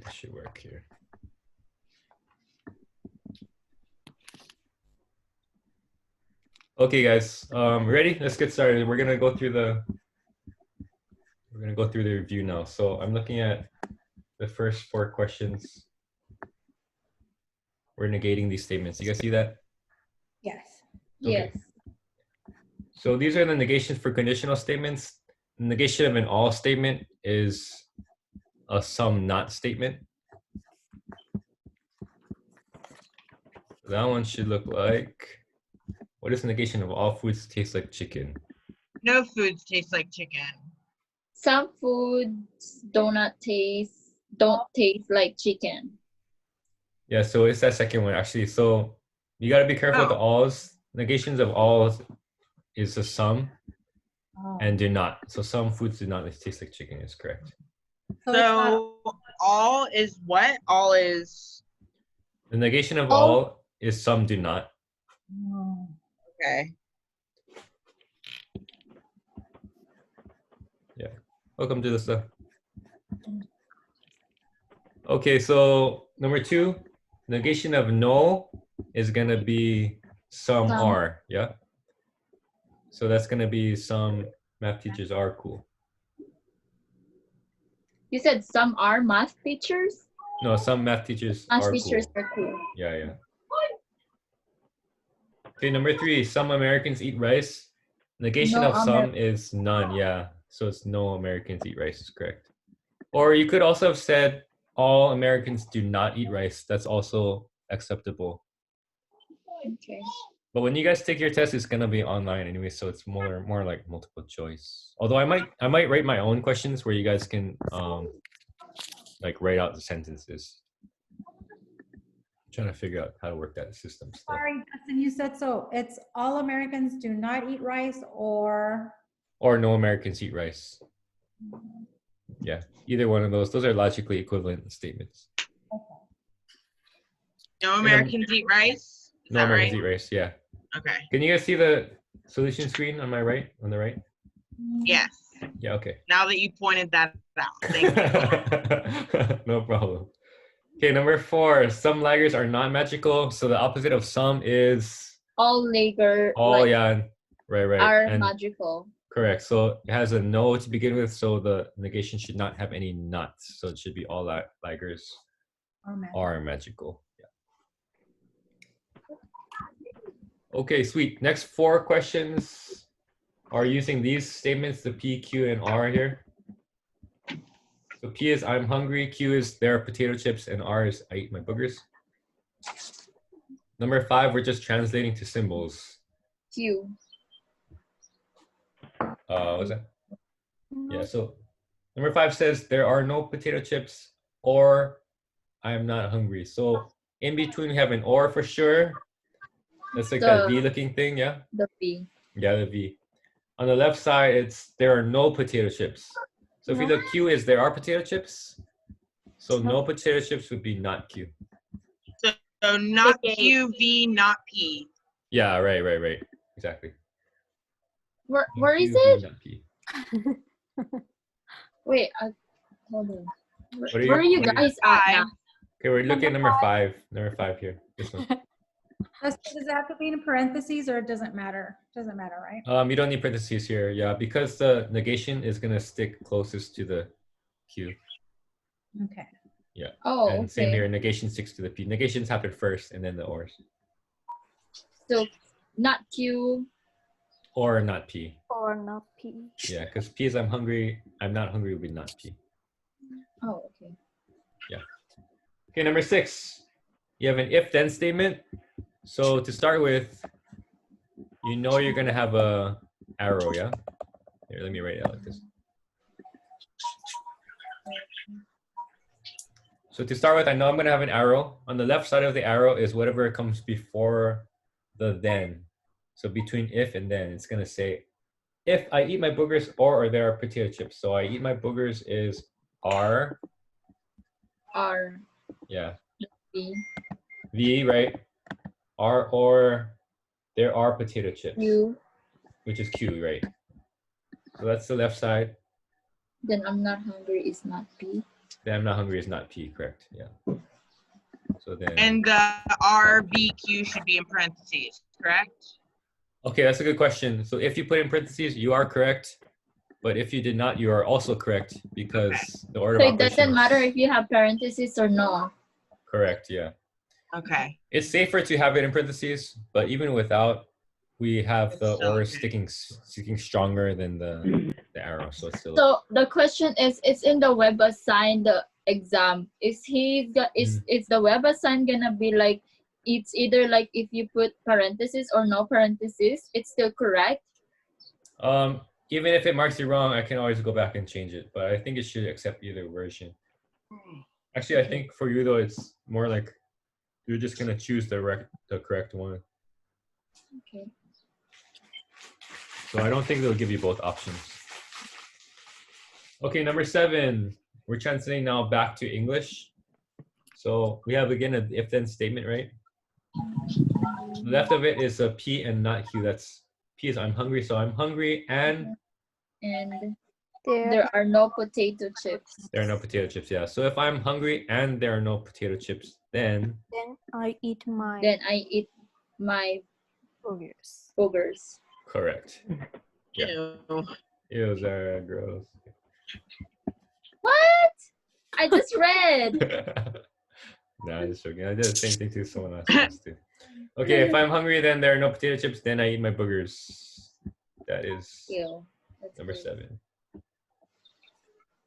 That should work here. Okay, guys, ready? Let's get started. We're gonna go through the review now. So I'm looking at the first 4 questions. We're negating these statements. You guys see that? Yes. Okay. Yes. So these are the negations for conditional statements. The negation of an all statement is a some not statement. That one should look like, what is the negation of all foods taste like chicken? No foods taste like chicken. Some foods don't taste like chicken. Yeah, so it's that second one actually. So you got to be careful with the alls. Negations of alls is a some and do not. So some foods do not taste like chicken is correct. So all is what? All is. The negation of all is some do not. Okay. Yeah. Welcome to the stuff. Okay, so number 2, negation of no is gonna be some are. Yeah. So that's gonna be some math teachers are cool. You said some are math teachers? No, some math teachers are cool. Yeah, yeah. Okay, number 3, some Americans eat rice. Negation of some is none. Yeah, so it's no Americans eat rice is correct. Or you could also have said all Americans do not eat rice. That's also acceptable. Okay. But when you guys take your test, it's gonna be online anyway, so it's more like multiple choice. Although I might write my own questions where you guys can like write out the sentences. I'm trying to figure out how to work that system stuff. Sorry, Justin, you said so. It's all Americans do not eat rice or no Americans eat rice. Yeah, either one of those. Those are logically equivalent statements. No Americans eat rice? No Americans eat rice, yeah. Okay. Can you guys see the solution screen on my right? On the right? Yes. Yeah, okay. Now that you pointed that out. Thank you. No problem. Okay, number 4, some laggers are non-magical. So the opposite of some is? All laggers yeah, right. are magical. Correct. So it has a no to begin with, so the negation should not have any nots. So it should be all laggers are magical. Yeah. Okay, sweet. Next 4 questions are using these statements, the P, Q, and R here. So P is I'm hungry, Q is there are potato chips, and R is I eat my boogers. Number 5, we're just translating to symbols. Q. What was that? Yeah, so number 5 says there are no potato chips or I'm not hungry. So in between we have an or for sure. That's like that V looking thing, yeah? The V. Yeah, the V. On the left side, it's there are no potato chips. So if you look, Q is there are potato chips. So no potato chips would be not Q. So not Q, V, not P. Yeah, right. Exactly. Where is Q, it? V, not P. Wait, hold on. Where are you guys at now? Okay, we're looking at number 5. Number 5 here. This one. Does it have to be in parentheses or it doesn't matter? Doesn't matter, right? You don't need parentheses here, yeah, because the negation is gonna stick closest to the Q. Okay. Yeah. Oh, and okay. same here, negation sticks to the P. Negations happen first and then the ors. So not Q. Or not P. Or not P. Yeah, because P is I'm hungry, I'm not hungry would be not P. Oh, okay. Yeah. Okay, number 6. You have an if-then statement. So to start with, you know you're gonna have a arrow, yeah? Here, let me write it out like this. So to start with, I know I'm gonna have an arrow. On the left side of the arrow is whatever comes before the then. So between if and then, it's gonna say, if I eat my boogers or there are potato chips. So I eat my boogers is are. R. Yeah. V. V, right? Are or there are potato chips. Q. Which is Q, right? So that's the left side. Then I'm not hungry is not P. Then I'm not hungry is not P, correct? Yeah. So then. And the RVQ should be in parentheses, correct? Okay, that's a good question. So if you put in parentheses, you are correct. But if you did not, you are also correct because the order So of it doesn't operations. matter if you have parentheses or no. Correct, yeah. Okay. It's safer to have it in parentheses, but even without, we have the It's still or okay. sticking stronger than the arrow. So it's still. So the question is, it's in the web assigned the exam. Is the web assigned gonna be like, it's either like if you put parentheses or no parentheses, it's still correct? Even if it marks you wrong, I can always go back and change it. But I think it should accept either version. Actually, I think for you though, it's more like you're just gonna choose the correct one. Okay. So I don't think they'll give you both options. Okay, number 7. We're translating now back to English. So we have again an if-then statement, right? The left of it is a P and not Q. That's P is I'm hungry, so I'm hungry and there are no potato chips. there are no potato chips, yeah. So if I'm hungry and there are no potato chips, then I eat my Then I eat my boogers. boogers. correct. Yeah. Ew. Ew, Zara, gross. What? I just read. Nah, I'm just joking. I did the same thing to someone else too. Okay, if I'm hungry, then there are no potato chips, then I eat my boogers. That is Ew. That's number good. 7.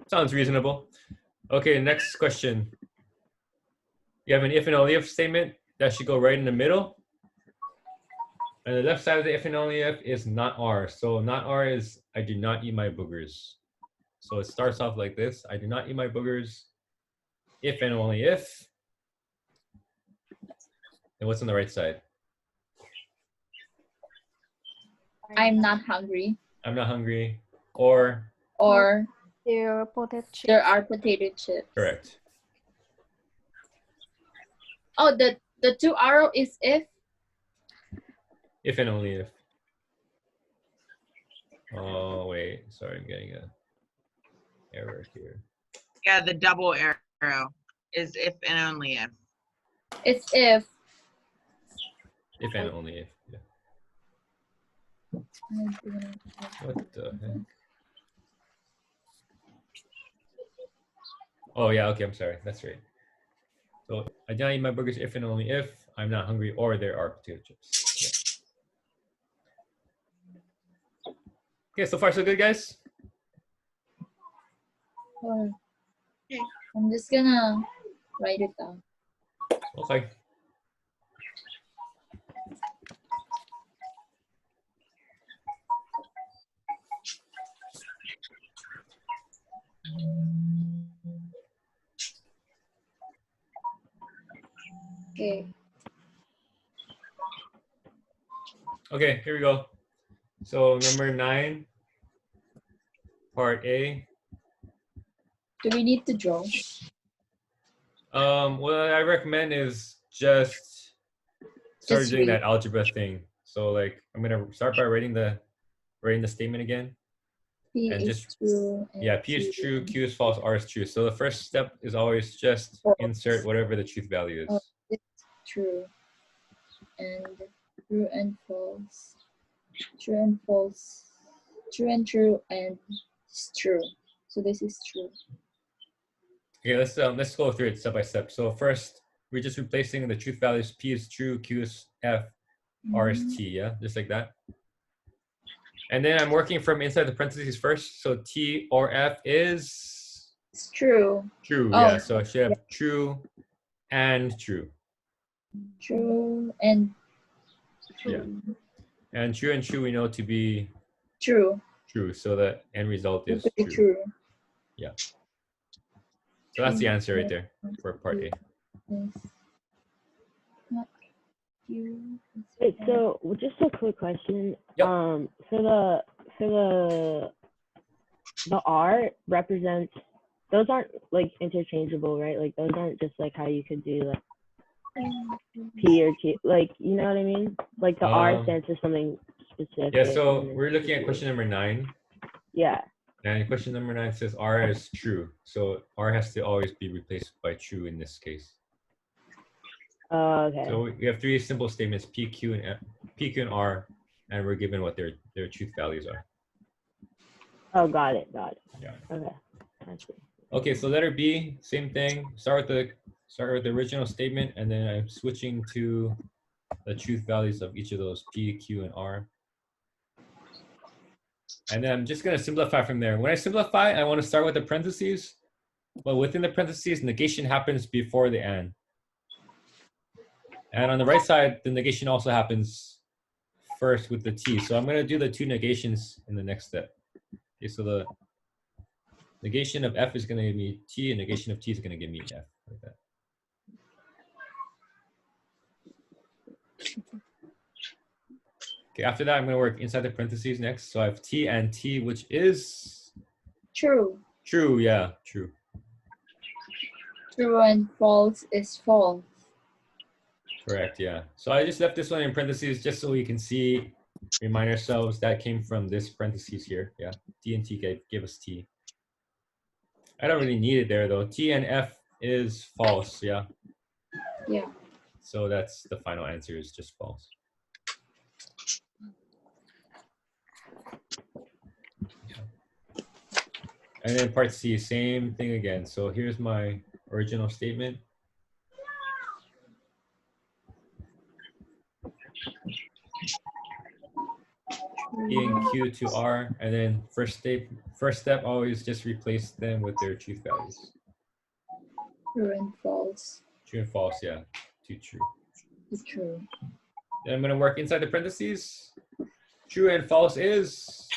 Sounds reasonable. Okay, next question. You have an if and only if statement that should go right in the middle. And the left side of the if and only if is not R. So not R is I do not eat my boogers. So it starts off like this. I do not eat my boogers. If and only if. And what's on the right side? I'm not hungry. I'm not hungry. Or There are potato chips. there are potato chips. correct. Oh, the 2 arrow is if. If and only if. Oh wait, sorry, I'm getting a error here. Yeah, the double arrow is if and only if. It's if. If and only if. Yeah. What the heck? Oh yeah, okay, I'm sorry. That's right. So I do not eat my burgers if and only if I'm not hungry or there are potato chips. Yeah. Okay, so far so good, guys? Oh, I'm just gonna write it down. Okay. Okay. Okay, here we go. So number 9, part A. Do we need to draw? What I recommend is just start Just doing read. that algebra thing. So like I'm gonna start by writing the statement again. P And is just true. yeah, P is true, Q is false, R is true. So the first step is always just False. insert whatever the truth value is. It's true. And true and false. True and false. True and true and it's true. So this is true. Okay, let's go through it step by step. So first, we're just replacing the truth values. P is true, Q is F, R is T. Yeah, just like that. And then I'm working from inside the parentheses first. So T or F is It's true. true. Oh. Yeah. So I should have true and true. True and true. Yeah. And true we know to be True. true. So the end result is To be true. true. Yeah. So that's the answer right there for part A. Yes. Not you. Wait, so just a quick question. Yep. For the R represents, those aren't like interchangeable, right? Like those aren't just like how you could do like P or Q, like, you know what I mean? Like the R stands for something specific. Yeah, so and then we're looking at Q. question number 9. Yeah. And question number 9 says R is true. So R has to always be replaced by true in this case. Okay. So we have 3 simple statements, P, Q, and R, and we're given what their truth values are. Oh, got it. Yeah. Okay. I see. Okay, so letter B, same thing. Start with the original statement, and then I'm switching to the truth values of each of those P, Q, and R. And then I'm just going to simplify from there. When I simplify, I want to start with the parentheses, but within the parentheses, negation happens before the and. And on the right side, the negation also happens first with the T. So I'm going to do the 2 negations in the next step. Okay, so the negation of F is going to give me T, and negation of T is going to give me F, like that. Okay, after that, I'm going to work inside the parentheses next. So I have T and T, which is True. true. Yeah, true. True and false is false. Correct, yeah. So I just left this one in parentheses just so we can see, remind ourselves that came from this parentheses here. Yeah, T and T gave us T. I don't really need it there though. T and F is false, yeah. Yeah. So that's the final answer is just false. Yeah. And then part C, same thing again. So here's my original statement. P and Q to R, and then first step always just replace them with their truth values. True and false. True and false, yeah. Two true. Is true. Then I'm going to work inside the parentheses. True and false is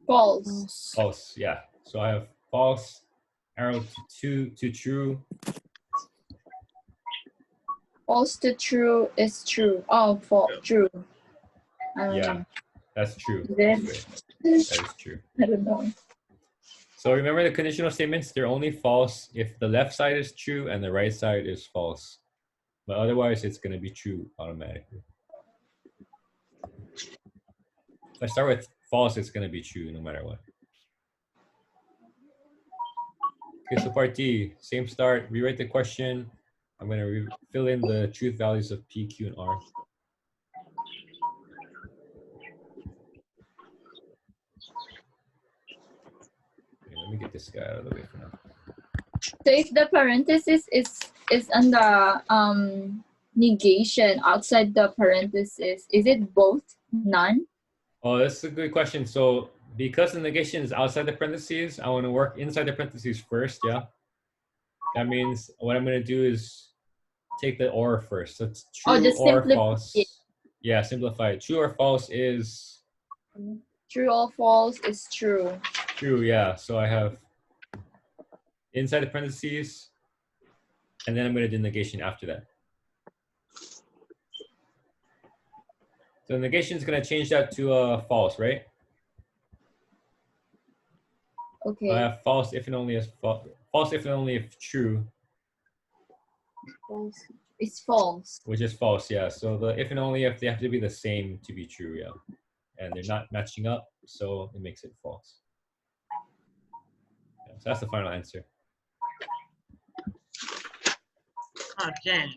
False. false, yeah. So I have false, arrow to true. False to true is true. Oh, false. True. I don't Yeah, know. that's true. Then- That's right. That is true. I don't know. So remember the conditional statements, they're only false if the left side is true and the right side is false. But otherwise, it's going to be true automatically. If I start with false, it's going to be true no matter what. Okay, so part D, same start, rewrite the question. I'm going to fill in the truth values of P, Q, and R. Okay, let me get this guy out of the way for now. So if the parenthesis is on the negation outside the parenthesis, is it both? None? Oh, that's a good question. So because the negation is outside the parentheses, I want to work inside the parentheses first, yeah? That means what I'm going to do is take the or first. So it's true just or simplify false. it. Yeah, simplify it. True or false is True or false is true. true, yeah. So I have inside the parentheses, and then I'm going to do negation after that. So negation is going to change that to false, right? Okay. So I have false if and only if false if and only if true, False. It's false. which is false, yeah. So the if and only if they have to be the same to be true, yeah. And they're not matching up, so it makes it false. Yeah, so that's the final answer. Oh, dang.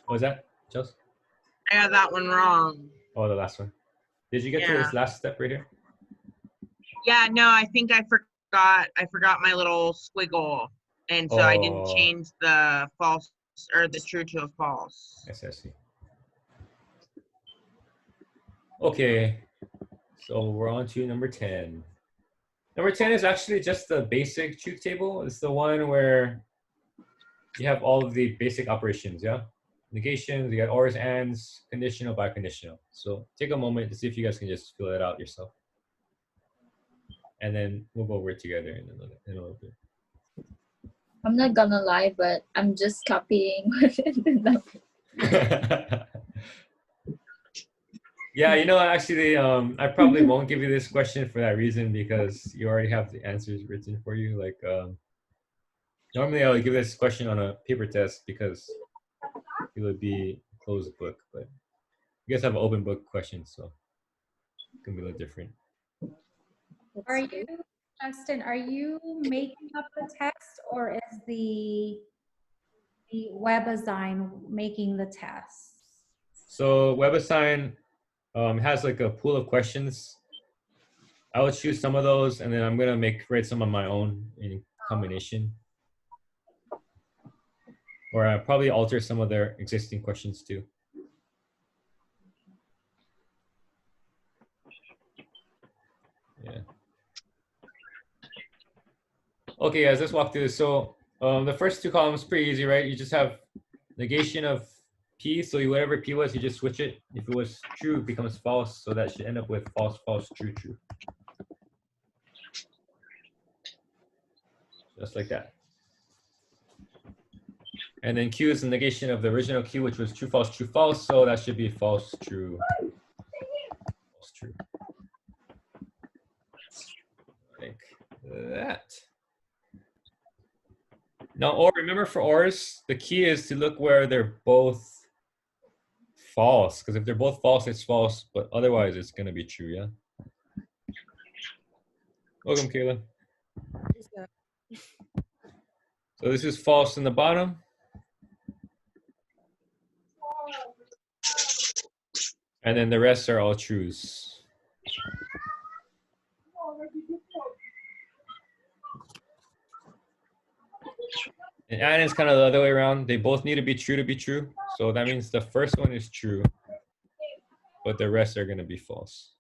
What was that, Chelsea? I got that one wrong. Oh, the last one. Did you get to this last step right here? Yeah, no, I think I forgot my little squiggle. And so I didn't Oh. change the false or the true to a false. Yes, I see. Okay, so we're on to number 10. Number 10 is actually just the basic truth table. It's the one where you have all of the basic operations, yeah? Negations, you got ors, ands, conditional, biconditional. So take a moment to see if you guys can just fill it out yourself. And then we'll go over it together in a little bit. I'm not gonna lie, but I'm just copying within the number. Yeah, you know, actually, I probably won't give you this question for that reason because you already have the answers written for you. Like, normally I would give this question on a paper test because it would be closed book, but You guys have open book questions, so it can be a little different. Are you, Justin, are you making up the text, or is the WebAssign making the test? So WebAssign has like a pool of questions. I would choose some of those, and then I'm gonna write some of my own in combination, or I probably alter some of their existing questions too. Yeah. Okay, guys, let's walk through this. So the first two columns pretty easy, right? You just have negation of P. So whatever P was, you just switch it. If it was true, it becomes false. So that should end up with false, false, true, true. Just like that. And then Q is the negation of the original Q, which was true, false, true, false. So that should be false, true, false, true. Like that. Now, or remember for ORs, the key is to look where they're both false. Because if they're both false, it's false. But otherwise, it's going to be true, yeah? Welcome, Kayla. So this is false in the bottom. And then the rest are all trues. And it's kind of the other way around. They both need to be true. So that means the first one is true, but the rest are going to be false.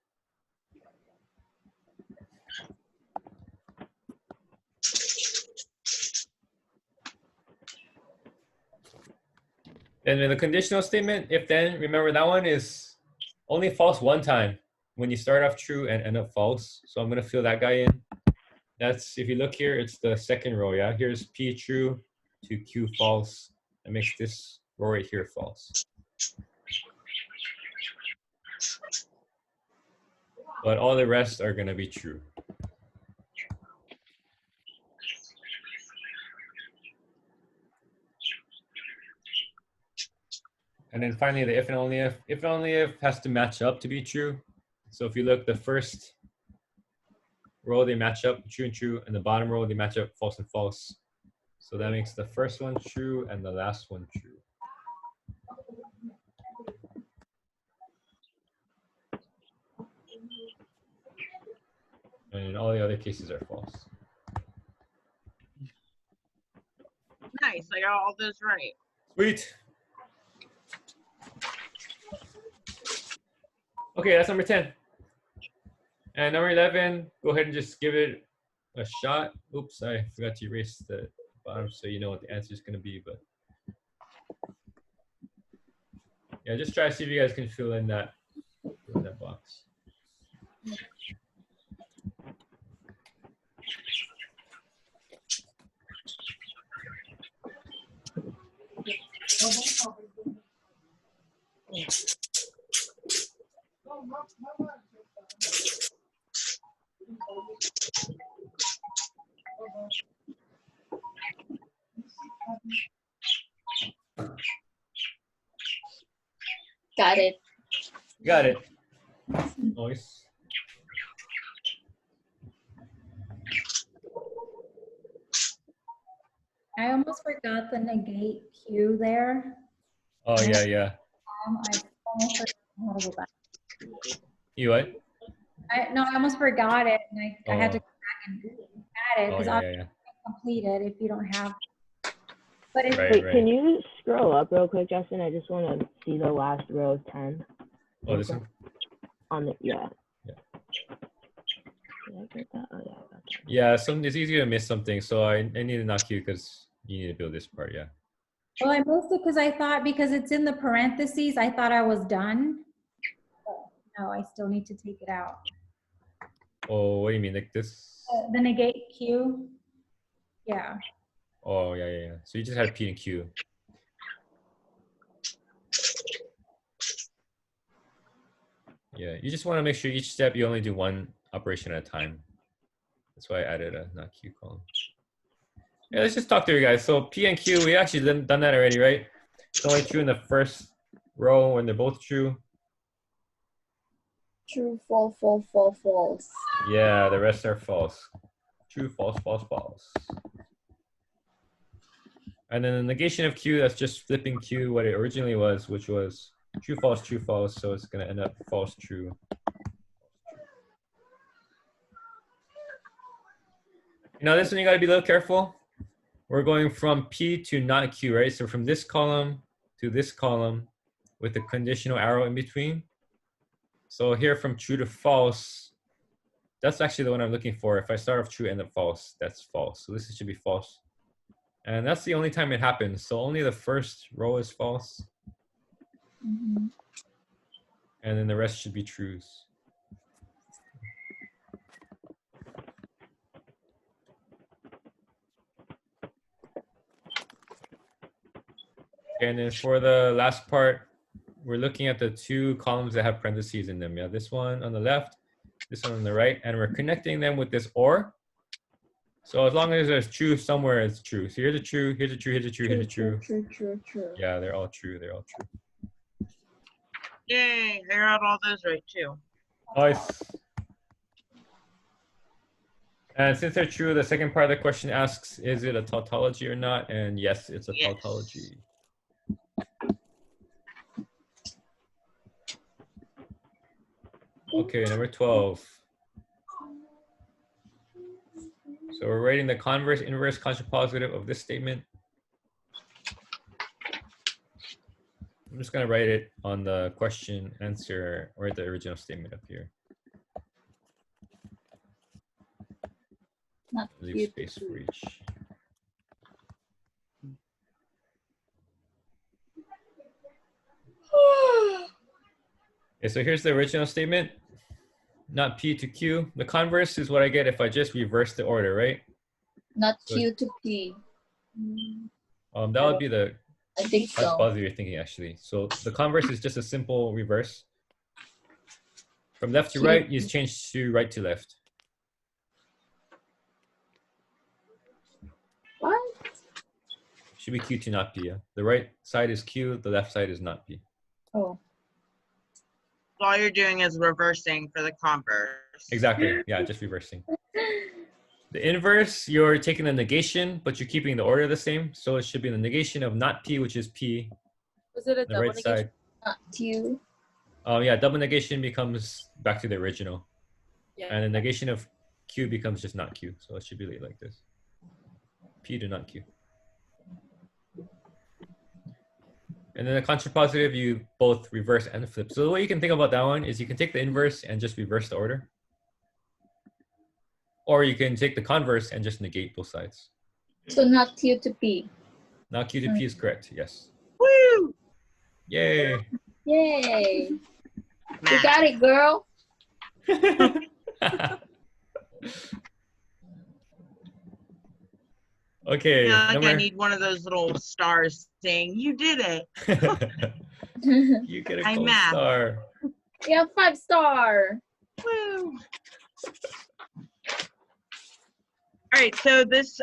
And then the conditional statement, if then, remember that one is only false one time when you start off true and end up false. So I'm going to fill that guy in. That's, if you look here, it's the second row, yeah? Here's P true to Q false. That makes this row right here false. But all the rest are going to be true. And then finally, the if and only if. If and only if has to match up to be true. So if you look, the first row, they match up true and true, and the bottom row, they match up false and false. So that makes the first one true and the last one true. And all the other cases are false. Nice, I got all those right. Sweet. Okay, that's number 10. And number 11, go ahead and just give it a shot. Oops, I forgot to erase the bottom so you know what the answer is going to be. But yeah, just try to see if you guys can fill in that box. Got it. Got it. Nice. I almost forgot the negate Q there. Oh, yeah, yeah. I almost forgot how to go back. You what? No, I almost forgot it, and I had to Oh. go back and add it Oh, because yeah, obviously yeah, it's completed if you don't have. But it's Right, Wait, right. can you scroll up real quick, Justin? I just want to see the last row of 10. Oh, this one? On the, yeah. Yeah. Did I get that? Oh, yeah, I got that. Yeah, it's easy to miss something. So I need to knock you because you need to build this part, yeah. Well, I missed it because I thought, because it's in the parentheses, I thought I was done. But no, I still need to take it out. Oh, what do you mean? Like this? The negate Q. Yeah. Oh, yeah, yeah, yeah. So you just had P and Q. Yeah, you just want to make sure each step you only do one operation at a time. That's why I added a not Q column. Yeah, let's just talk through, guys. So P and Q, we actually done that already, right? It's only true in the first row when they're both true. True, false. Yeah, the rest are false. True, false, false, false. And then the negation of Q, that's just flipping Q what it originally was, which was true, false, true, false. So it's going to end up false, true. Now this one you got to be a little careful. We're going from P to not Q, right? So from this column to this column with the conditional arrow in between. So here from true to false, that's actually the one I'm looking for. If I start off true, end up false, that's false. So this should be false. And that's the only time it happens. So only the first row is false. Mhm. And then the rest should be trues. And then for the last part, we're looking at the two columns that have parentheses in them. Yeah, this one on the left, this one on the right, and we're connecting them with this or. So as long as there's true somewhere, it's true. So here's a true, here's a true, here's a true, here's a true. True. Yeah, they're all true. They're all true. Yay, I got all those right too. Nice. And since they're true, the second part of the question asks, is it a tautology or not? And yes, it's a Yes. tautology. Okay, number 12. So we're writing the converse, inverse, contrapositive of this statement. I'm just going to write it on the question answer, write the original statement up here. Not Leave cute. space for each. Okay, so here's the original statement. Not P to Q. The converse is what I get if I just reverse the order, right? Not So- Q to P. That would be the I think that's so. positive you're thinking actually. So the converse is just a simple reverse. From left to right, you just change to right to left. What? Should be Q to not P. Yeah? The right side is Q, the left side is not P. Oh. All you're doing is reversing for the converse. Exactly. Yeah, just reversing. The inverse, you're taking the negation, but you're keeping the order the same. So it should be the negation of not P, which is P. Was it a The double right negation? side. Not Q. Yeah, double negation becomes back to the original. Yeah. And the negation of Q becomes just not Q. So it should be like this. P to not Q. And then the contrapositive, you both reverse and flip. So the way you can think about that one is you can take the inverse and just reverse the order. Or you can take the converse and just negate both sides. So not Q to P. Now Q to P is correct, yes. Woo! Yay! Yay. You Math. got it, girl. Okay, I feel like I number... need one of those little stars saying, you did it. You get a I gold math. star. Yeah, 5-star. Woo! All right, so this,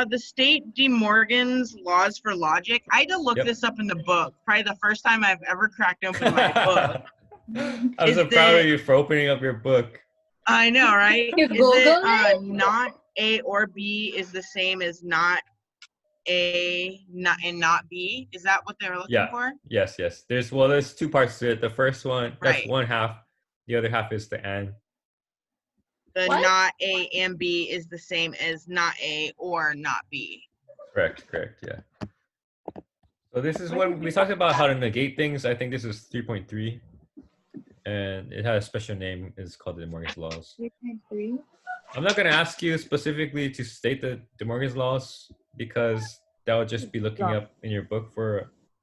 the state De Morgan's laws for logic, I had to look Yep. this up in the book. Probably the first time I've ever cracked open my book. I'm so Is proud of it- you for opening up your book. I know, right? You Is it Googled it? not A or B is the same as not A and not B? Is that what they were looking Yeah. for? Yes, yes. There's two parts to it. The first one, that's Right. one half. The other half is the and. The What? not A and B is the same as not A or not B. Correct, yeah. So this is when we talked about how to negate things. I think this is 3.3. And it has a special name. It's called the De Morgan's laws. 3.3. I'm not going to ask you specifically to state the De Morgan's laws because that would just be looking up in your book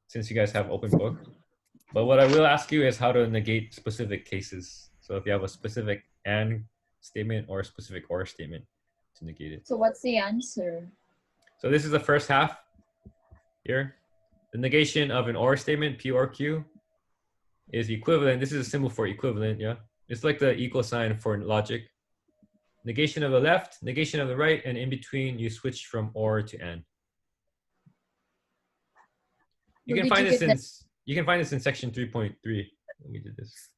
since you guys have open book. But what I will ask you is how to negate specific cases. So if you have a specific and statement or a specific or statement to negate it. So what's the answer? So this is the first half here. The negation of an or statement, P or Q, is equivalent. This is a symbol for equivalent, yeah? It's like the equal sign for logic. Negation of the left, negation of the right, and in between you switch from or to and. You Where can did find you this get in section 3.3 when we did this.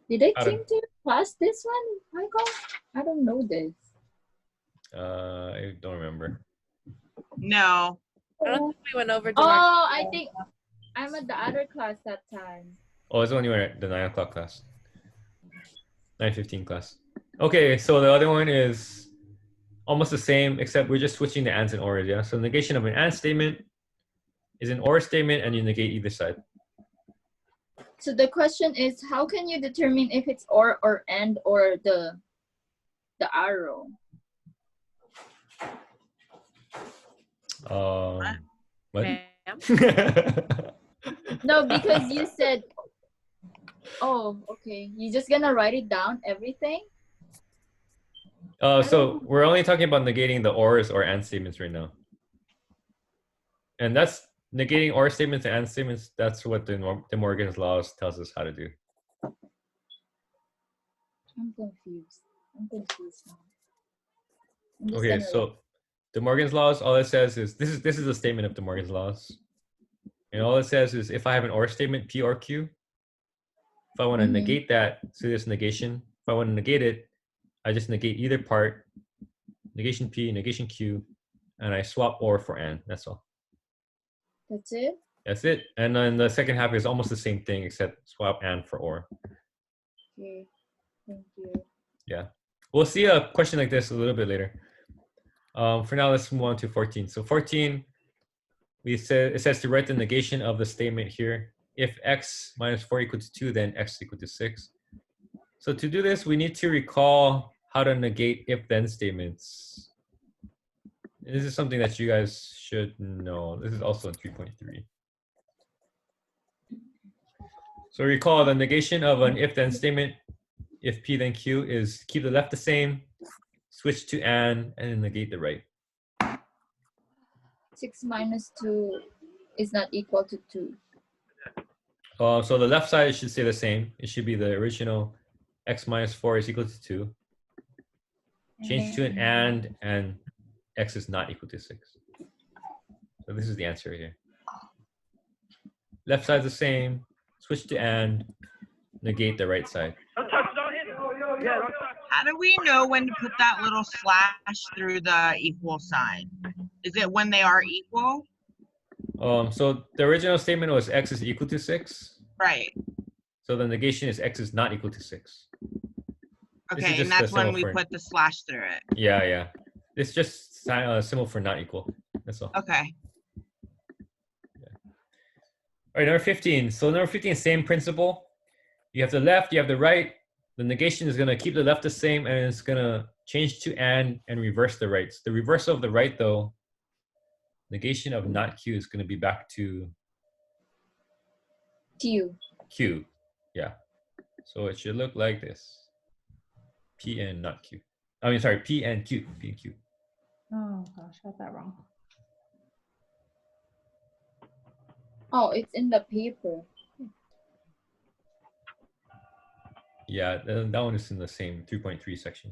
Did I I came don't- to your class this one, Michael? I don't know this. I don't remember. No. I don't think we went over to Oh, Mark. I think I'm at the other class that time. Oh, it's when you were at the 9 o'clock class. 9:15 class. Okay, so the other one is almost the same, except we're just switching the ands and ors, yeah? So negation of an and statement is an or statement, and you negate either side. So the question is, how can you determine if it's or and or the arrow? What? Ma'am? No, because you said, oh, okay. You're just gonna write it down, everything? So we're only talking about negating the ors or and statements right now. And that's negating or statements and statements. That's what the Morgan's laws tells us how to do. I'm confused. Now. I'm just Okay, gonna so the Morgan's laws, all it says is this is a statement of the Morgan's laws. And all it says is if I have an or statement, P or Q, if I want to Mhm. negate that, so this negation, if I want to negate it, I just negate either part, negation P, negation Q, and I swap or for and, that's all. That's it? That's it. And then the second half is almost the same thing except swap and for or. Okay. Thank you. Yeah. We'll see a question like this a little bit later. For now, let's move on to 14. So 14, it says to write the negation of the statement here. If x minus 4 equals 2, then x is equal to 6. So to do this, we need to recall how to negate if-then statements. This is something that you guys should know. This is also in 3.3. So recall the negation of an if-then statement, if P then Q, is keep the left the same, switch to and then negate the right. 6 minus 2 is not equal to 2. So the left side should stay the same. It should be the original x minus 4 is equal to 2. Change to an and x is not equal to 6. So this is the answer here. Left side's the same, switch to and, negate the right side. How do we know when to put that little slash through the equal sign? Is it when they are equal? So the original statement was x is equal to 6. Right. So the negation is x is not equal to 6. This is Okay, just and that's the when symbol we for- put the slash through it. Yeah, yeah. It's just a symbol for not equal. That's all. Okay. All right, number 15. So number 15, same principle. You have the left, you have the right. The negation is going to keep the left the same, and it's going to change to and reverse the right. So the reversal of the right, though, negation of not Q is going to be back to Q. Q. Yeah. So it should look like this. P and not Q. I mean, sorry, P and Q. P and Q. Oh gosh, got that wrong. Oh, it's in the paper. Yeah, that one is in the same 3.3 section.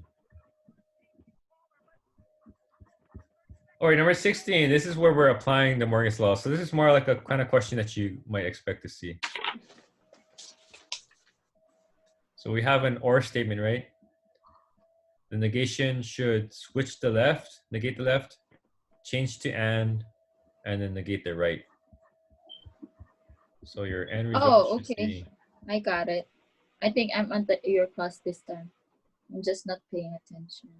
All right, number 16. This is where we're applying the Morgan's law. So this is more like a kind of question that you might expect to see. So we have an or statement, right? The negation should switch the left, negate the left, change to and then negate the right. So your end result Oh, should okay. I got it. I think I'm at your class this time. I'm just not paying attention.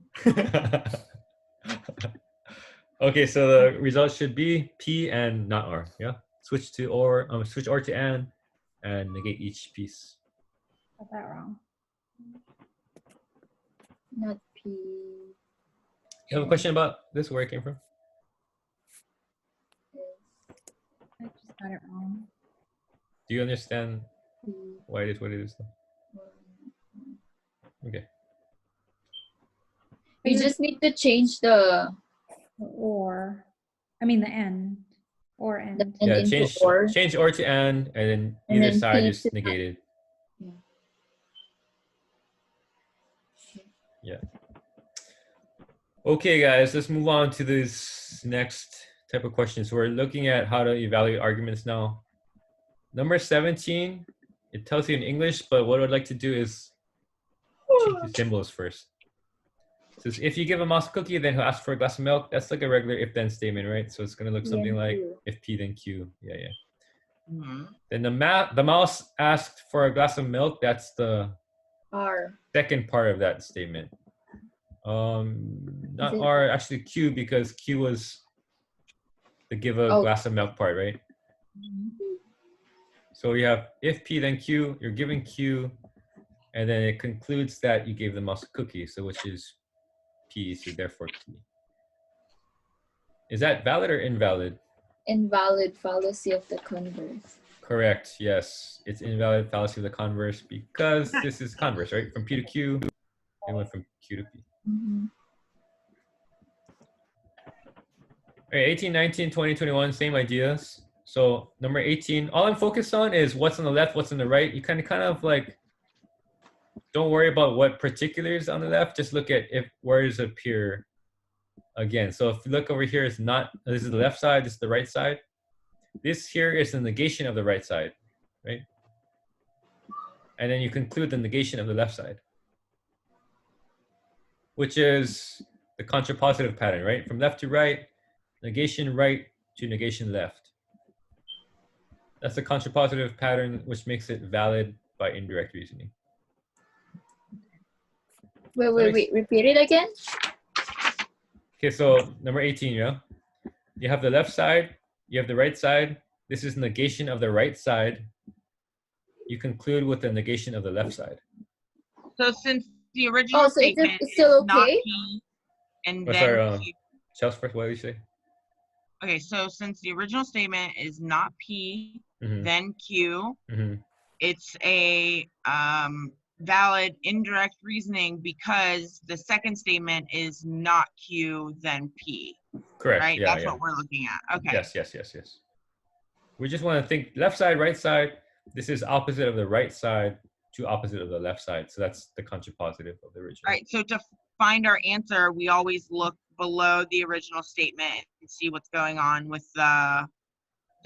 Okay, so the result should be P and not R. Yeah, switch to or, switch or to and negate each piece. Got that wrong. Not P. You have a question about this? Where it came from? I just got it wrong. Do you understand P. why it is what it is? Okay. We just need to change the Or, I mean the end. Or end. and Yeah, into or. change or to and then And either then side P is to negated. Yeah. Yeah. Okay, guys, let's move on to this next type of question. So we're looking at how to evaluate arguments now. Number 17 it tells you in English, but what I'd like to do is change the symbols first. So if you give a mouse a cookie, then he'll ask for a glass of milk. That's like a regular if-then statement, right? So it's gonna look something like if P then Q. Yeah, yeah. Mhm. Then the mouse asked for a glass of milk. That's the R. second part of that statement. Not Is it- R, actually Q, because Q was the give a Oh. glass of milk part, right? So you have if P then Q, you're giving Q, and then it concludes that you gave the mouse a cookie, so which is P, so therefore P. Is that valid or invalid? Invalid fallacy of the converse. Correct, yes. It's invalid fallacy of the converse because this is converse, right? From P to Q, it went from Q to P. Mhm. All right, 18, 19, 20, 21, same ideas. So number 18, all I'm focused on is what's on the left, what's on the right. You kind of like, don't worry about what particulars on the left, just look at if words appear again. So if you look over here, it's not, this is the left side, this is the right side. This here is the negation of the right side, right? And then you conclude the negation of the left side, which is the contrapositive pattern, right? From left to right, negation right to negation left. That's the contrapositive pattern, which makes it valid by indirect reasoning. Wait. Repeat it again. Okay, so number 18, yeah? You have the left side, you have the right side. This is negation of the right side. You conclude with the negation of the left side. So since the original So statement it's still is not okay? P and Oh, then sorry, Q. Chelsea, first, what did you say? Okay, so since the original statement is not P, Mhm. then Q, Mhm. it's a valid indirect reasoning because the second statement is not Q, then P. Correct, Right? yeah, That's yeah. what we're looking at. Okay. Yes. We just want to think left side, right side. This is opposite of the right side to opposite of the left side. So that's the contrapositive of the original. All right, so to find our answer, we always look below the original statement and see what's going on with the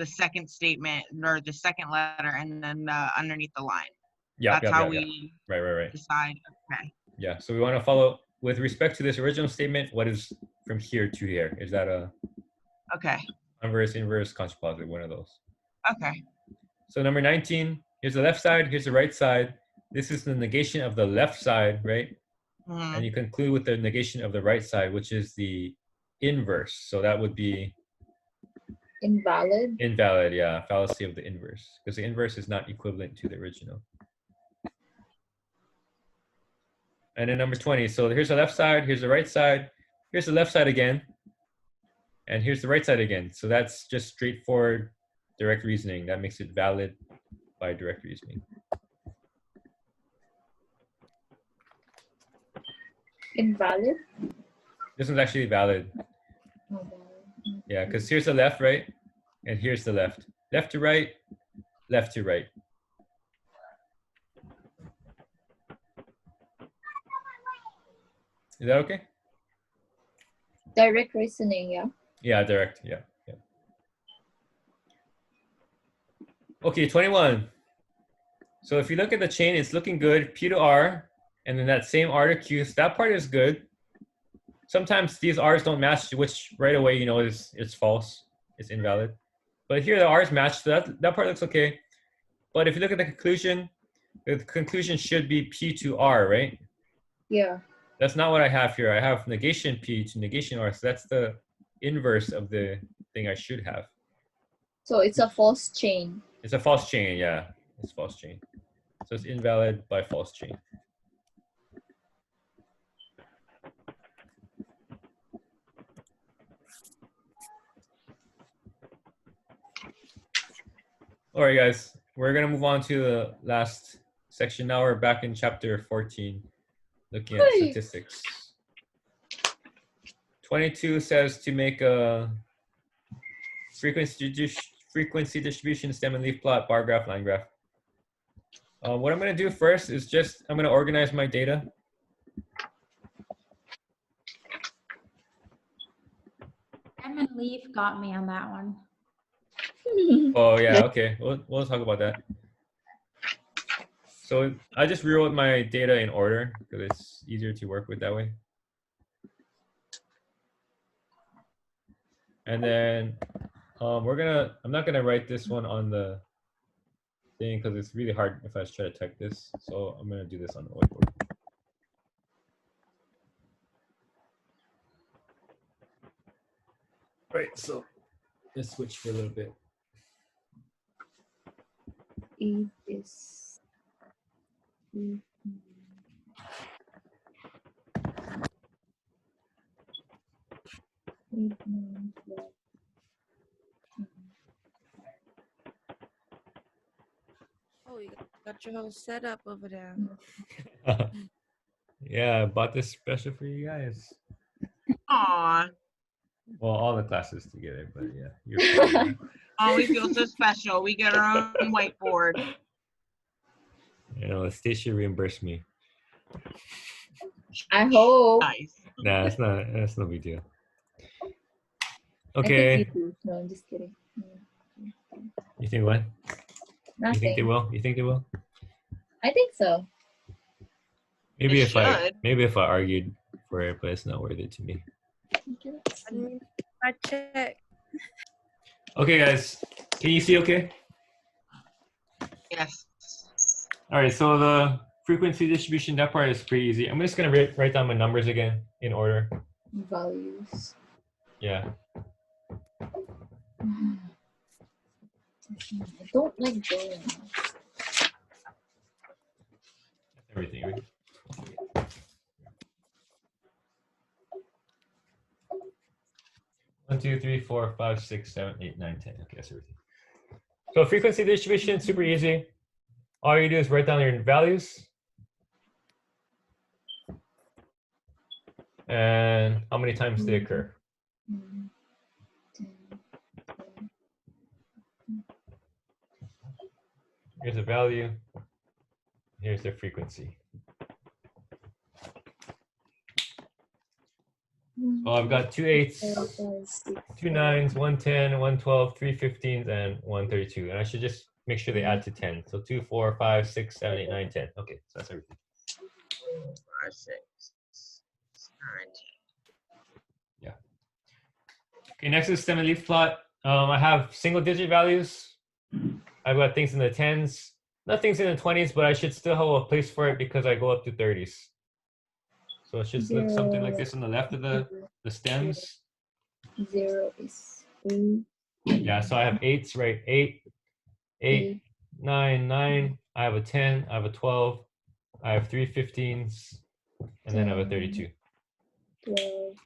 second statement or the second letter and then underneath the line. Yeah, That's how we Right. decide. Okay. Yeah, so we want to follow, with respect to this original statement, what is from here to here? Is that a Okay. converse, inverse, contrapositive, one of those? Okay. So number 19, here's the left side, here's the right side. This is the negation of the left side, right? Mhm. And you conclude with the negation of the right side, which is the inverse. So that would be Invalid. invalid, yeah, fallacy of the inverse, because the inverse is not equivalent to the original. And then number 20, so here's the left side, here's the right side, here's the left side again, and here's the right side again. So that's just straightforward direct reasoning. That makes it valid by direct reasoning. Invalid. This one's actually valid. Yeah, because here's the left, right? And here's the left. Left to right, left to right. Is that okay? Direct reasoning, yeah. Yeah, direct, yeah. Okay, 21. So if you look at the chain, it's looking good, P to R, and then that same R to Q, so that part is good. Sometimes these R's don't match, which right away you know it's false, it's invalid. But here the R's match, so that part looks okay. But if you look at the conclusion should be P to R, right? Yeah. That's not what I have here. I have negation P to negation R, so that's the inverse of the thing I should have. So it's a false chain. It's a false chain, yeah. It's false chain. So it's invalid by false chain. All right, guys, we're gonna move on to the last section. Now we're back in chapter 14, looking at statistics. 22 says to make a frequency distribution, stem and leaf plot, bar graph, line graph. What I'm gonna do first is just, I'm gonna organize my data. Stem and leaf got me on that one. Oh yeah, okay, we'll talk about that. So I just rewrote my data in order because it's easier to work with that way. And then I'm not gonna write this one on the thing because it's really hard if I try to type this. So I'm gonna do this on the whiteboard. Right, so let's switch for a little bit. 8 is 8, 9, 12. Oh, you got your whole setup over there. Yeah, I bought this special for you guys. Aw. Well, all the classes together, but yeah, you're fine. Oh, we feel so special. We get our own whiteboard. You know, the state should reimburse me. I hope. Nice. Nah, that's no big deal. I Okay. think you do. No, I'm just kidding. You think what? You think they Nothing. will? You think they will? I think so. Maybe They if I should. argued for it, but it's not worth it to me. I mean, I check. Okay, guys, can you see okay? Yes. All right, so the frequency distribution, that part is pretty easy. I'm just gonna write down my numbers again in order. Values. Yeah. I don't like drawing. Everything, right? One, two, three, four, five, 6, 7, 8, 9, 10. Okay, that's everything. So frequency distribution, super easy. All you do is write down your values and how many times they occur. Here's a value. Here's the frequency. Oh, I've got 2 8s, 2 9s, 1 10, 1 12, 3 15s, and 1 32. And I should just make sure they add to 10. So 2, 4, 5, 6, 7, 8, 9, 10. Okay, so that's everything. 5, 6, 9, 10. Yeah. Okay, next is stem and leaf plot. I have single digit values. I've got things in the 10s, nothing's in the 20s, but I should still have a place for it because I go up to 30s. So it should look something like this on the left of the stems. 0 is 3. Yeah, so I have 8s, right? 8, 8, 9, 9. I have a 10, I have a 12, I have 3 15s, and then I have a 32. 12.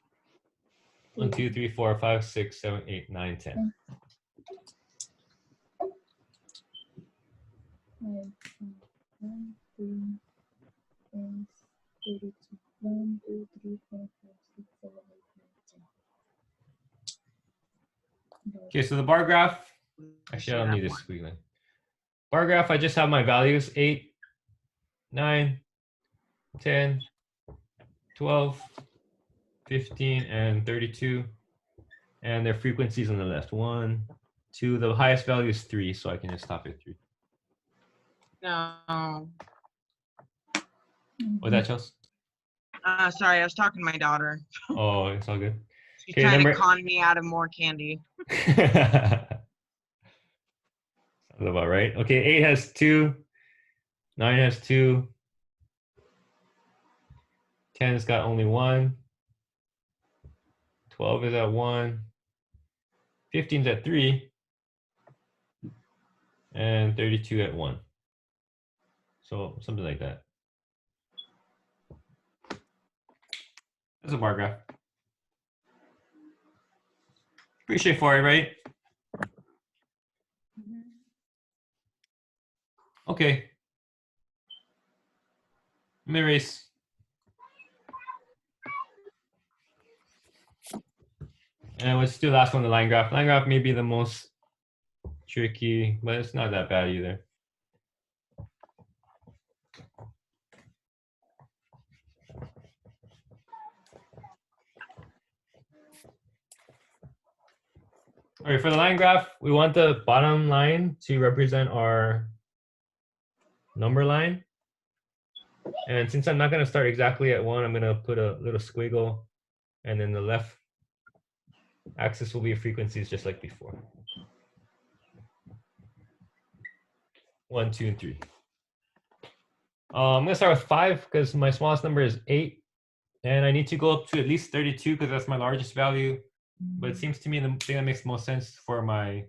1, 2, 3, 4, 5, 6, 7, 8, 9, 10. 1, 2, 32. 1, 2, 3, 4, 5, 6, 7, 8, 9, 10. Okay, so the bar graph, actually I don't need this squiggly. Bar graph, I just have my values 8, 9, 10, 12, 15, and 32. And their frequencies on the left. 1, 2, the highest value is 3, so I can just stop at 3. No. What's that, Chelsea? Sorry, I was talking to my daughter. Oh, it's all good. She's Okay, trying number- to con me out of more candy. Sounds about right. Okay, 8 has 2, 9 has 2, 10's got only 1, 12 is at 1, 15's at 3, and 32 at 1. So something like that. That's a bar graph. Pretty straightforward, right? Okay. Let me erase. And let's do the last one, the line graph. Line graph may be the most tricky, but it's not that bad either. All right, for the line graph, we want the bottom line to represent our number line. And since I'm not going to start exactly at 1, I'm going to put a little squiggle, and then the left axis will be frequencies just like before. 1, 2, and 3. I'm going to start with 5 because my smallest number is 8. And I need to go up to at least 32 because that's my largest value. But it seems to me the thing that makes most sense for my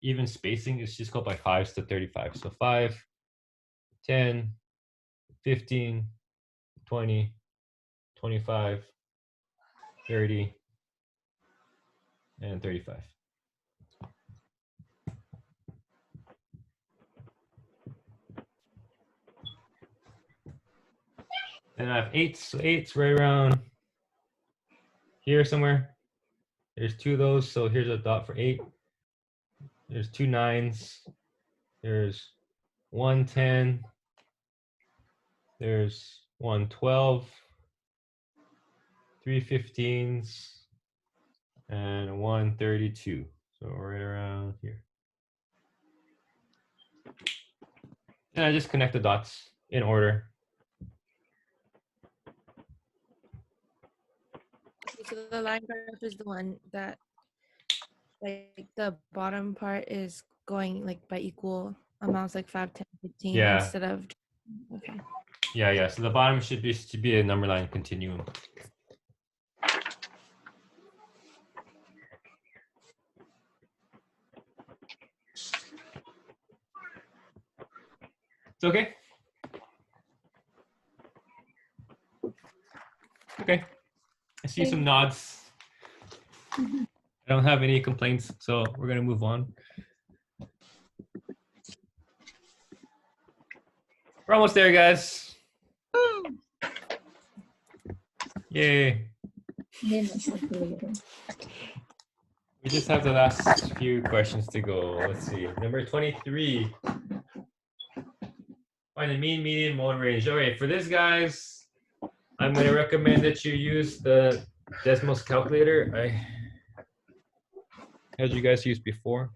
even spacing is just go by 5s to 35. So 5, 10, 15, 20, 25, 30, and 35. And I have 8s, so 8's right around here somewhere. There's 2 of those, so here's a dot for 8. There's 2 9s. There's 1 10. There's 1 12. 3 15s. And 1 32. So right around here. And I just connect the dots in order. Okay, so the line graph is the one that, like, the bottom part is going like by equal amounts, like 5, 10, 15, Yeah. instead of. Okay. Yeah. So the bottom should be a number line continuum. It's okay. Okay. I see some nods. I don't have any complaints, so we're gonna move on. We're almost there, guys. Yay. Then it's calculator. We just have the last few questions to go. Let's see. Number 23. Find the mean, median, mode, range. Okay, for this, guys, I'm going to recommend that you use the Desmos calculator I had you guys use before.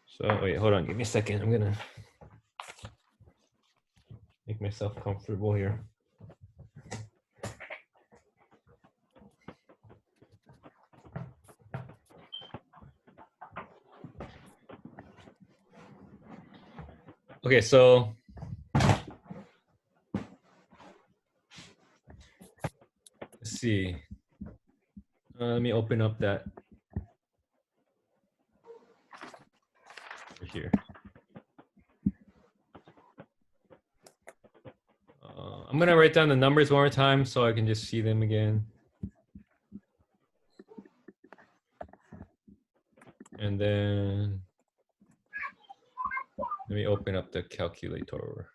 So wait, hold on. Give me a second. I'm going to make myself comfortable here. Okay, so let's see. Let me open up that right here. I'm gonna write down the numbers one more time so I can just see them again. And then let me open up the calculator.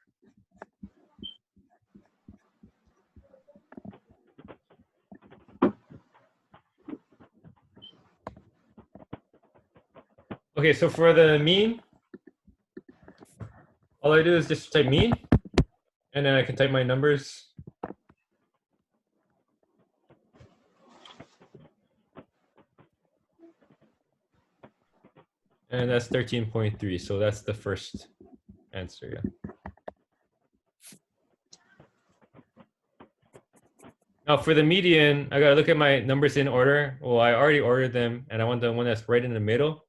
Okay, so for the mean, all I do is just type mean, and then I can type my numbers. And that's 13.3, so that's the first answer, yeah. Now for the median, I gotta look at my numbers in order. Well, I already ordered them, and I want the one that's right in the middle.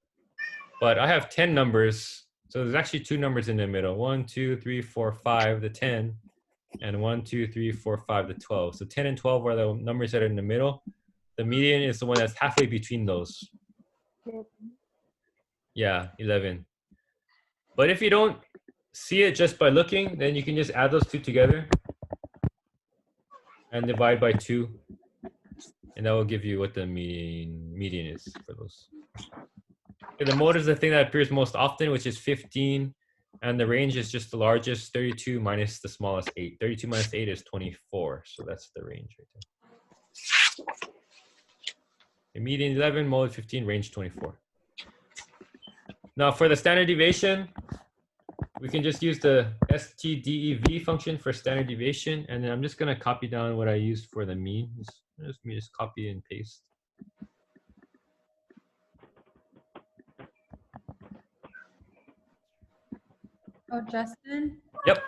But I have 10 numbers, so there's actually 2 numbers in the middle. 1, 2, 3, 4, 5, the 10, and 1, 2, 3, 4, 5, the 12. So 10 and 12 are the numbers that are in the middle. The median is the one that's halfway between those. Yeah, 11. But if you don't see it just by looking, then you can just add those 2 together and divide by 2. And that will give you what the median is for those. Okay, the mode is the thing that appears most often, which is 15. And the range is just the largest, 32 minus the smallest 8. 32 minus 8 is 24. So that's the range right there. The median 11, mode 15, range 24. Now for the standard deviation, we can just use the stdev function for standard deviation. And then I'm just going to copy down what I used for the mean. Just copy and paste. Oh, Justin? Yep.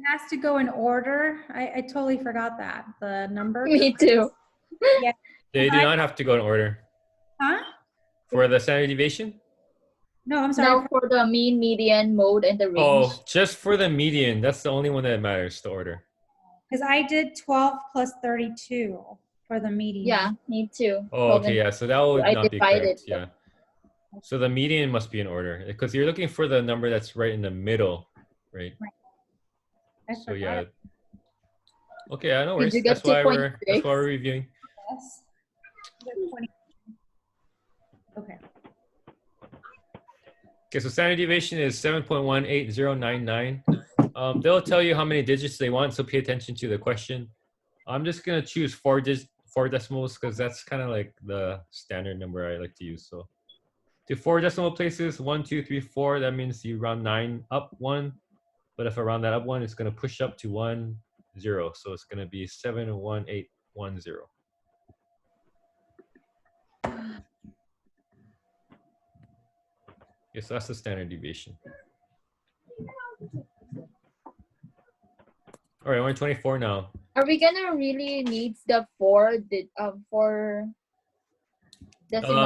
I has to go in order. I totally forgot that. The number. Me too. They do not have to go in order. Huh? For the standard deviation? No, I'm sorry. Now for the mean, median, mode, and the range. Oh, just for the median. That's the only one that matters, the order. Because I did 12 plus 32 for the median. Yeah, me too. Oh, okay, yeah. So that would I not be divided correct. it. Yeah. So the median must be in order because you're looking for the number that's right in the middle, right? I So forgot. yeah. Okay, I know. Did you get That's why 2.6? we're reviewing. Yes. Okay. Okay, so standard deviation is 7.18099. They'll tell you how many digits they want, so pay attention to the question. I'm just gonna choose four decimals because that's kind of like the standard number I like to use. So to 4 decimal places, 1, 2, 3, 4. That means you round 9 up 1. But if I round that up 1, it's gonna push up to 1, 0. So it's gonna be 71810. Yes, that's the standard deviation. All right, we're in 24 now. Are we gonna really need the four decimal?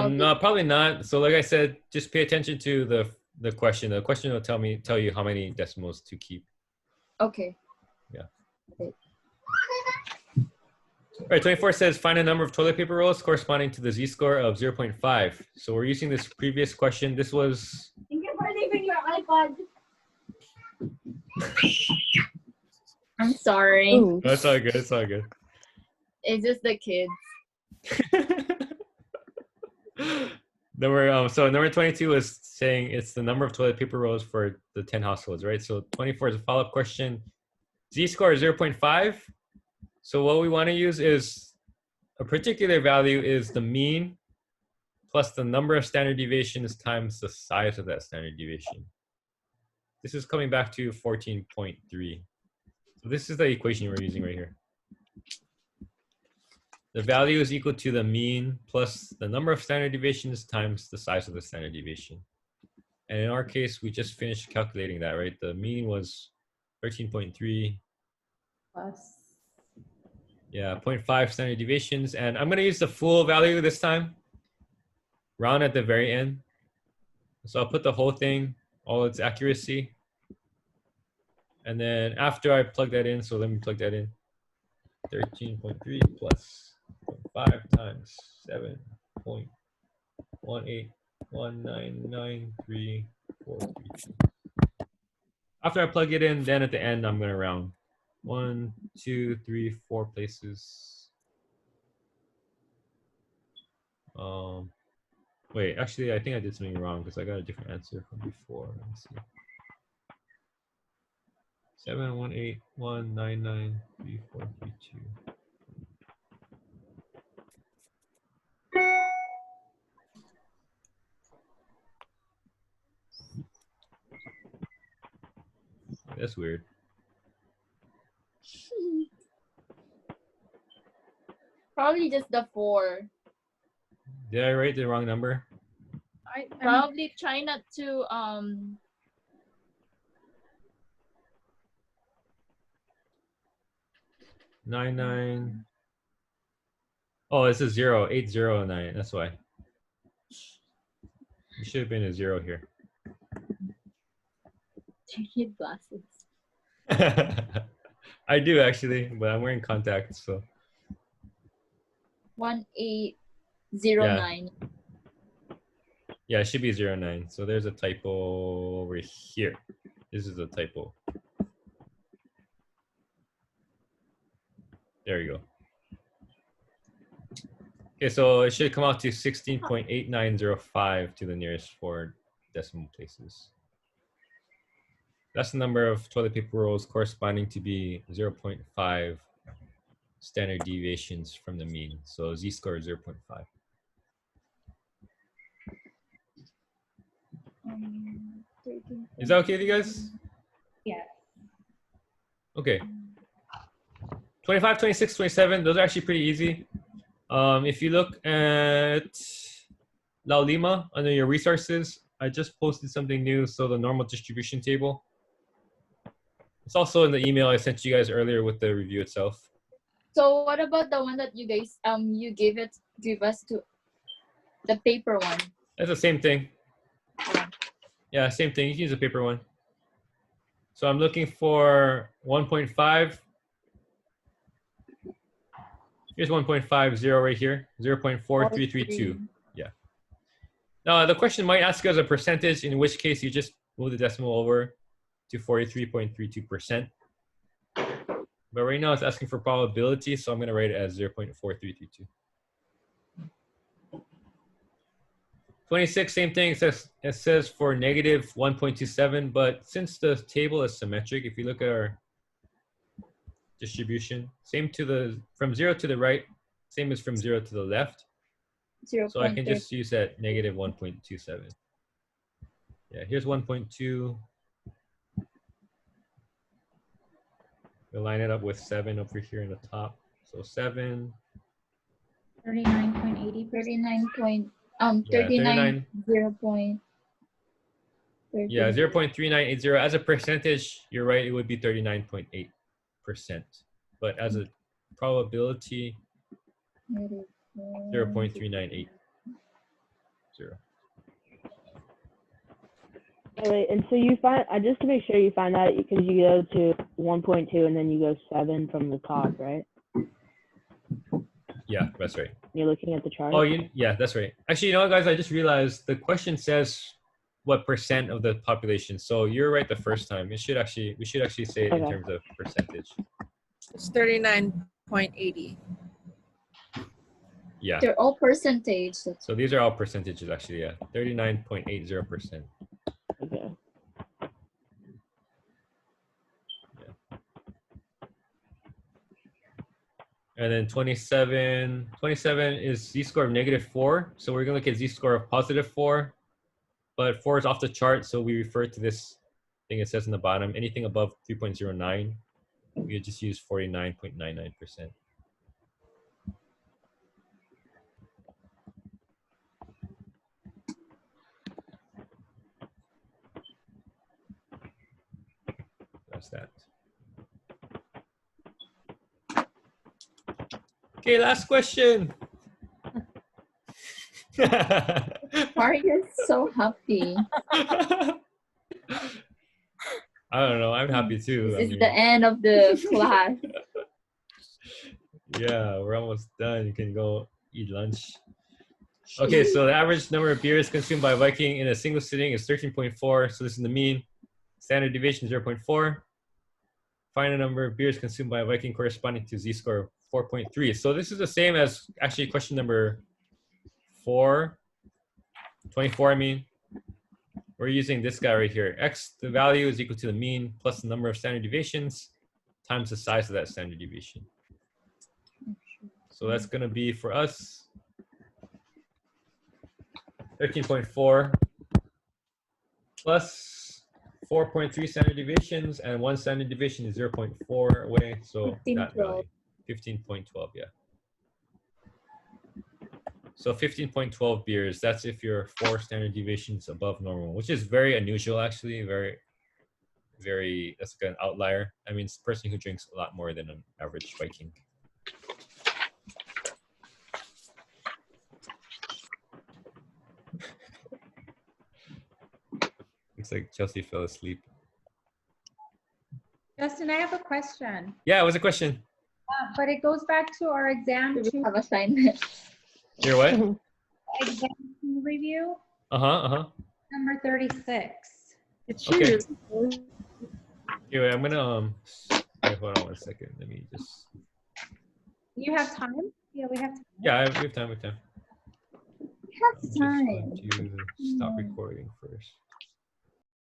No, probably not. So like I said, just pay attention to the question. The question will tell you how many decimals to keep. Okay. Yeah. Okay. All right, 24 says find a number of toilet paper rolls corresponding to the z-score of 0.5. So we're using this previous question. This was Thank you for leaving your iPod. I'm sorry. Ooh. no, it's all good. It's all good. It's just the kids. Number 22 is saying it's the number of toilet paper rolls for the 10 households, right? So 24 is a follow-up question. Z-score is 0.5. So what we want to use is a particular value is the mean plus the number of standard deviations times the size of that standard deviation. This is coming back to 14.3. So this is the equation we're using right here. The value is equal to the mean plus the number of standard deviations times the size of the standard deviation. And in our case, we just finished calculating that, right? The mean was 13.3. Plus. Yeah, 0.5 standard deviations. And I'm going to use the full value this time, round at the very end. So I'll put the whole thing, all its accuracy. And then after I plug that in, so let me plug that in. 13.3 plus 0.5 times 7.181993432. After I plug it in, then at the end, I'm going to round 1, 2, 3, 4 places. Wait, actually, I think I did something wrong because I got a different answer from before. Let me see. 7.181993432. That's weird. Probably just the 4. Did I write the wrong number? Probably try not to 99. Oh, it's a 0. 809. That's why. It should have been a 0 here. you need glasses. I do actually, but I'm wearing contacts, so 1809. yeah, it should be 09. So there's a typo over here. This is a typo. There you go. Okay, so it should come out to 16.8905 to the nearest 4 decimal places. That's the number of toilet paper rolls corresponding to be 0.5 standard deviations from the mean. So z-score is 0.5. Is that okay with you guys? Yeah. Okay. 25, 26, 27, those are actually pretty easy. If you look at La Lima under your resources, I just posted something new. So the normal distribution table. It's also in the email I sent you guys earlier with the review itself. So what about the one that you guys you give us to the paper one? That's the same thing. Yeah, same thing. You can use a paper one. So I'm looking for 1.5. Here's 1.50 right here, 0.4332. Yeah. Now the question might ask us a percentage, in which case you just move the decimal over to 43.32%. But right now it's asking for probability, so I'm going to write it as 0.4332. 26, same thing. It says for negative 1.27, but since the table is symmetric, if you look at our distribution, same to the from 0 to the right, same as from 0 to the left. 0. So I can just use that negative 1.27. Yeah, here's 1.2. We'll line it up with 7 over here in the top. So 7. 39.80. 39 0. Yeah, 0.3980. As a percentage, you're right, it would be 39.8%. But as a probability, 0.3980. All right, and so you find, just to make sure you find that, because you go to 1.2 and then you go 7 from the top, right? Yeah, that's right. You're looking at the chart. Oh, yeah, that's right. Actually, you know what, guys? I just realized the question says what percent of the population. So you're right the first time. We should actually say it in terms of percentage. It's 39.80. Yeah. They're all percentage. So these are all percentages, actually. Yeah, 39.80%. Okay. And then 27 is z-score of -4. So we're gonna look at z-score of +4, but 4 is off the chart. So we refer to this thing it says in the bottom. Anything above 3.09, we just use 49.99%. That's that. Okay, last question. Mario's so happy. I don't know. I'm happy too. This is the end of the class. Yeah, we're almost done. You can go eat lunch. Okay, so the average number of beers consumed by a Viking in a single sitting is 13.4. So this is the mean. Standard deviation 0.4. Find the number of beers consumed by a Viking corresponding to z-score of 4.3. So this is the same as actually question number 24, I mean. We're using this guy right here. X, the value is equal to the mean plus the number of standard deviations times the size of that standard deviation. So that's going to be for us 13.4 plus 4.3 standard deviations, and one standard deviation is 0.4 away. So that value, 15.12, yeah. So 15.12 beers, that's if you're 4 standard deviations above normal, which is very unusual, actually. Very, that's like an outlier. I mean, it's a person who drinks a lot more than an average Viking. Looks like Chelsea fell asleep. Justin, I have a question. Yeah, it was a question. But it goes back to our exam We have assignment. Your what? exam review, Number number 36. It's Okay. you. Anyway, I'm gonna wait, hold on 1 second. Let me just. You have time? Yeah, we have time. Yeah, we have time. We have time. I'm just going to stop recording first.